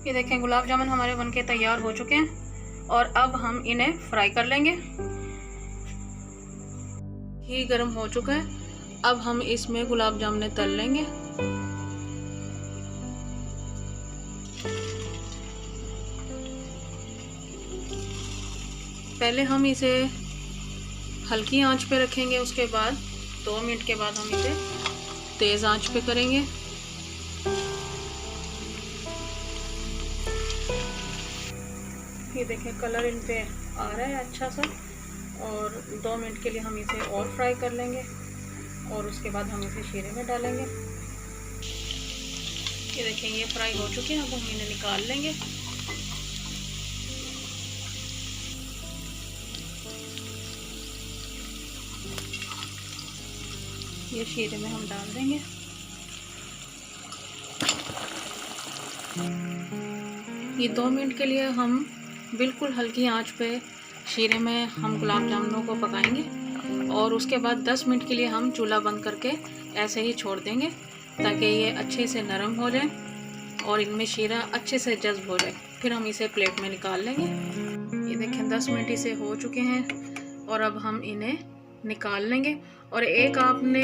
ये देखें गुलाब जामुन हमारे बनके तैयार हो चुके हैं और अब हम इन्हें फ्राई कर लेंगे। घी गर्म हो चुका है, अब हम इसमें गुलाब जामुन तल लेंगे। पहले हम इसे हल्की आंच पे रखेंगे, उसके बाद 2 मिनट के बाद हम इसे तेज़ आंच पे करेंगे। ये देखें कलर इन पे आ रहा है अच्छा सा, और 2 मिनट के लिए हम इसे और फ्राई कर लेंगे और उसके बाद हम इसे शीरे में डालेंगे। ये देखें ये फ्राई हो चुके हैं, अब हम इन्हें निकाल लेंगे। ये शीरे में हम डाल देंगे। ये 2 मिनट के लिए हम बिल्कुल हल्की आंच पे शीरे में हम गुलाब जामुनों को पकाएंगे और उसके बाद 10 मिनट के लिए हम चूल्हा बंद करके ऐसे ही छोड़ देंगे ताकि ये अच्छे से नरम हो जाए और इनमें शीरा अच्छे से जज्ब हो जाए। फिर हम इसे प्लेट में निकाल लेंगे। ये देखें 10 मिनट इसे हो चुके हैं और अब हम इन्हें निकाल लेंगे। और एक आपने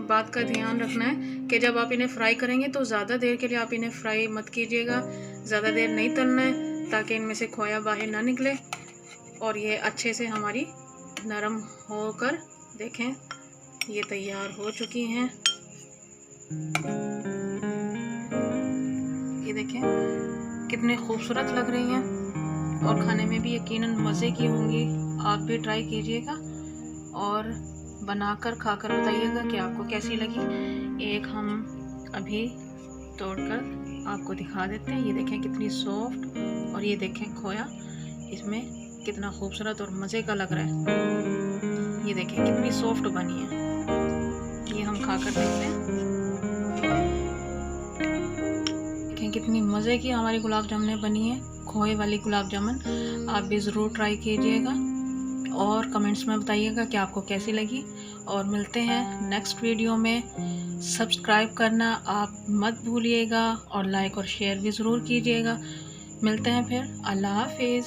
बात का ध्यान रखना है कि जब आप इन्हें फ्राई करेंगे तो ज़्यादा देर के लिए आप इन्हें फ्राई मत कीजिएगा, ज़्यादा देर नहीं तलना है ताकि इनमें से खोया बाहर ना निकले और ये अच्छे से हमारी नरम होकर देखें ये तैयार हो चुकी हैं। ये देखें कितने खूबसूरत लग रही हैं और खाने में भी यकीनन मज़े की होंगी। आप भी ट्राई कीजिएगा और बनाकर खाकर बताइएगा कि आपको कैसी लगी। एक हम अभी तोड़कर आपको दिखा देते हैं। ये देखें कितनी सॉफ्ट और ये देखें खोया इसमें कितना खूबसूरत और मज़े का लग रहा है। ये देखें कितनी सॉफ्ट बनी है। ये हम खाकर देखते हैं। देखें कितनी मज़े की हमारी गुलाब जामुन बनी है, खोए वाली गुलाब जामुन। आप भी ज़रूर ट्राई कीजिएगा और कमेंट्स में बताइएगा कि आपको कैसी लगी। और मिलते हैं नेक्स्ट वीडियो में। सब्सक्राइब करना आप मत भूलिएगा और लाइक और शेयर भी ज़रूर कीजिएगा। मिलते हैं फिर। अल्लाह हाफिज़।